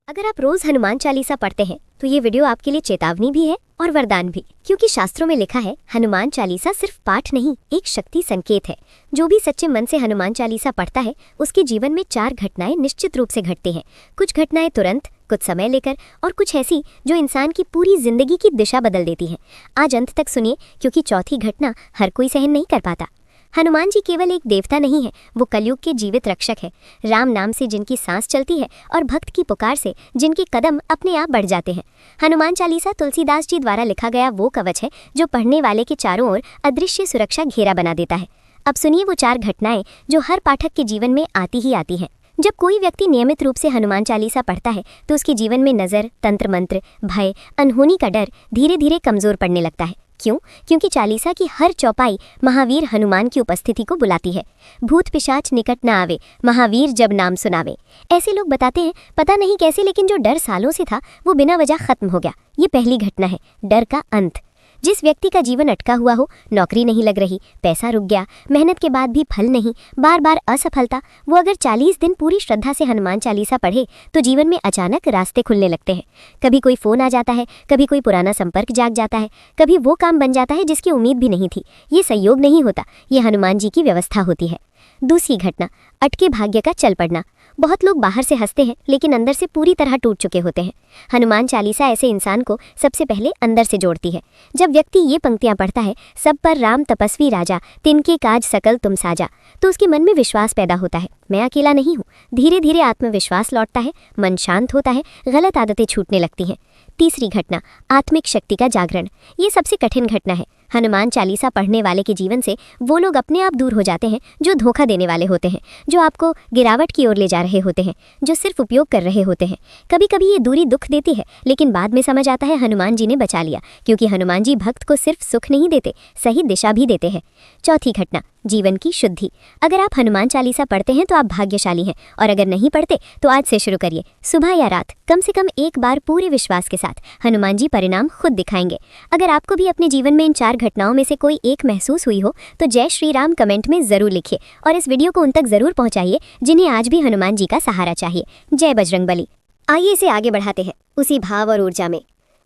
अगर आप रोज हनुमान चालीसा पढ़ते हैं तो ये वीडियो आपके लिए चेतावनी भी है और वरदान भी, क्योंकि शास्त्रों में लिखा है हनुमान चालीसा सिर्फ पाठ नहीं, एक शक्ति संकेत है। जो भी सच्चे मन से हनुमान चालीसा पढ़ता है उसके जीवन में 4 घटनाएं निश्चित रूप से घटती हैं। कुछ घटनाएं तुरंत, कुछ समय लेकर और कुछ ऐसी जो इंसान की पूरी जिंदगी की दिशा बदल देती हैं। आज अंत तक सुनिए, क्योंकि चौथी घटना हर कोई सहन नहीं कर पाता। हनुमान जी केवल एक देवता नहीं है, वो कलयुग के जीवित रक्षक है। राम नाम से जिनकी सांस चलती है और भक्त की पुकार से जिनके कदम अपने आप बढ़ जाते हैं। हनुमान चालीसा तुलसीदास जी द्वारा लिखा गया वो कवच है जो पढ़ने वाले के चारों ओर अदृश्य सुरक्षा घेरा बना देता है। अब सुनिए वो 4 घटनाएं जो हर पाठक के जीवन में आती ही आती हैं। जब कोई व्यक्ति नियमित रूप से हनुमान चालीसा पढ़ता है तो उसके जीवन में नज़र, तंत्र मंत्र, भय, अनहोनी का डर धीरे धीरे कमजोर पड़ने लगता है। क्यों? क्योंकि चालीसा की हर चौपाई महावीर हनुमान की उपस्थिति को बुलाती है। भूत पिशाच निकट न आवे, महावीर जब नाम सुनावे। ऐसे लोग बताते हैं पता नहीं कैसे, लेकिन जो डर सालों से था वो बिना वजह खत्म हो गया। ये पहली घटना है, डर का अंत। जिस व्यक्ति का जीवन अटका हुआ हो, नौकरी नहीं लग रही, पैसा रुक गया, मेहनत के बाद भी फल नहीं, बार बार असफलता, वो अगर 40 दिन पूरी श्रद्धा से हनुमान चालीसा पढ़े तो जीवन में अचानक रास्ते खुलने लगते हैं। कभी कोई फोन आ जाता है, कभी कोई पुराना संपर्क जाग जाता है, कभी वो काम बन जाता है जिसकी उम्मीद भी नहीं थी। ये संयोग नहीं होता, ये हनुमान जी की व्यवस्था होती है। दूसरी घटना, अटके भाग्य का चल पड़ना। बहुत लोग बाहर से हंसते हैं लेकिन अंदर से पूरी तरह टूट चुके होते हैं। हनुमान चालीसा ऐसे इंसान को सबसे पहले अंदर से जोड़ती है। जब व्यक्ति ये पंक्तियां पढ़ता है, सब पर राम तपस्वी राजा, तिनके काज सकल तुम साजा, तो उसके मन में विश्वास पैदा होता है, मैं अकेला नहीं हूँ। धीरे धीरे आत्मविश्वास लौटता है, मन शांत होता है, गलत आदतें छूटने लगती हैं। तीसरी घटना, आत्मिक शक्ति का जागरण। ये सबसे कठिन घटना है। हनुमान चालीसा पढ़ने वाले के जीवन से वो लोग अपने आप दूर हो जाते हैं जो धोखा देने वाले होते हैं, जो आपको गिरावट की ओर ले जा रहे होते हैं, जो सिर्फ उपयोग कर रहे होते हैं। कभी कभी ये दूरी दुख देती है, लेकिन बाद में समझ आता है हनुमान जी ने बचा लिया, क्योंकि हनुमान जी भक्त को सिर्फ सुख नहीं देते, सही दिशा भी देते हैं। चौथी घटना, जीवन की शुद्धि। अगर आप हनुमान चालीसा पढ़ते हैं तो आप भाग्यशाली हैं, और अगर नहीं पढ़ते तो आज से शुरू करिए। सुबह या रात कम से कम एक बार पूरे विश्वास के साथ, हनुमान जी परिणाम खुद दिखाएंगे। अगर आपको भी अपने जीवन में इन 4 घटनाओं में से कोई एक महसूस हुई हो तो जय श्री राम कमेंट में जरूर लिखिए और इस वीडियो को उन तक जरूर पहुंचाइए जिन्हें आज भी हनुमान जी का सहारा चाहिए। जय बजरंगबली। आइए इसे आगे बढ़ाते हैं उसी भाव और ऊर्जा में।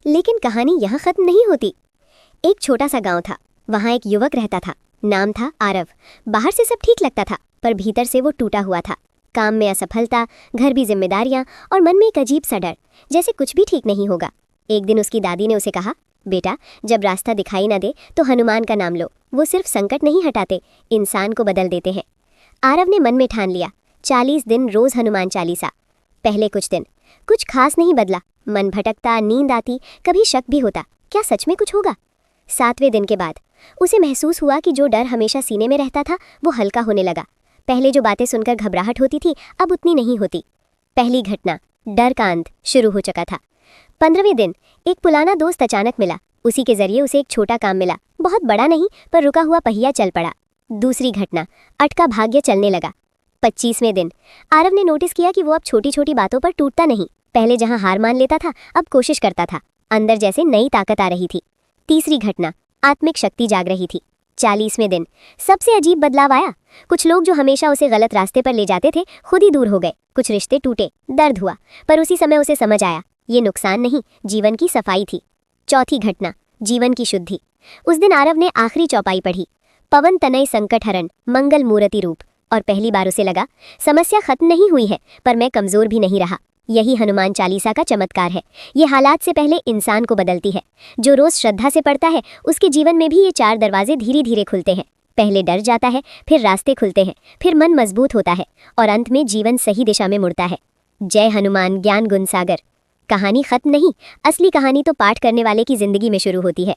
लेकिन कहानी यहाँ खत्म नहीं होती। एक छोटा सा गाँव था, वहाँ एक युवक रहता था, नाम था आरव। बाहर से सब ठीक लगता था पर भीतर से वो टूटा हुआ था। काम में असफलता, घर भी जिम्मेदारियां और मन में एक अजीब सा डर, जैसे कुछ भी ठीक नहीं होगा। एक दिन उसकी दादी ने उसे कहा, बेटा जब रास्ता दिखाई न दे तो हनुमान का नाम लो, वो सिर्फ संकट नहीं हटाते, इंसान को बदल देते हैं। आरव ने मन में ठान लिया, 40 दिन रोज हनुमान चालीसा। पहले कुछ दिन कुछ खास नहीं बदला, मन भटकता, नींद आती, कभी शक भी होता, क्या सच में कुछ होगा। 7वें दिन के बाद उसे महसूस हुआ कि जो डर हमेशा सीने में रहता था वो हल्का होने लगा। पहले जो बातें सुनकर घबराहट होती थी अब उतनी नहीं होती। पहली घटना, डर का अंत शुरू हो चुका था। 15वें दिन एक पुराना दोस्त अचानक मिला। उसी के जरिए उसे एक छोटा काम मिला, बहुत बड़ा नहीं पर रुका हुआ पहिया चल पड़ा। दूसरी घटना, अटका भाग्य चलने लगा। 25वें दिन आरव ने नोटिस किया कि वो अब छोटी छोटी बातों पर टूटता नहीं। पहले जहां हार मान लेता था अब कोशिश करता था, अंदर जैसे नई ताकत आ रही थी। तीसरी घटना, आत्मिक शक्ति जाग रही थी। 40वें दिन सबसे अजीब बदलाव आया। कुछ लोग जो हमेशा उसे गलत रास्ते पर ले जाते थे खुद ही दूर हो गए। कुछ रिश्ते टूटे, दर्द हुआ, पर उसी समय उसे समझ आया ये नुकसान नहीं, जीवन की सफाई थी। चौथी घटना, जीवन की शुद्धि। उस दिन आरव ने आखिरी चौपाई पढ़ी, पवन तनय संकट हरण मंगल मूर्ति रूप, और पहली बार उसे लगा समस्या खत्म नहीं हुई है पर मैं कमजोर भी नहीं रहा। यही हनुमान चालीसा का चमत्कार है। ये हालात से पहले इंसान को बदलती है। जो रोज श्रद्धा से पढ़ता है उसके जीवन में भी ये 4 दरवाजे धीरे धीरे खुलते हैं। पहले डर जाता है, फिर रास्ते खुलते हैं, फिर मन मजबूत होता है और अंत में जीवन सही दिशा में मुड़ता है। जय हनुमान ज्ञान गुण सागर। कहानी खत्म नहीं, असली कहानी तो पाठ करने वाले की जिंदगी में शुरू होती है।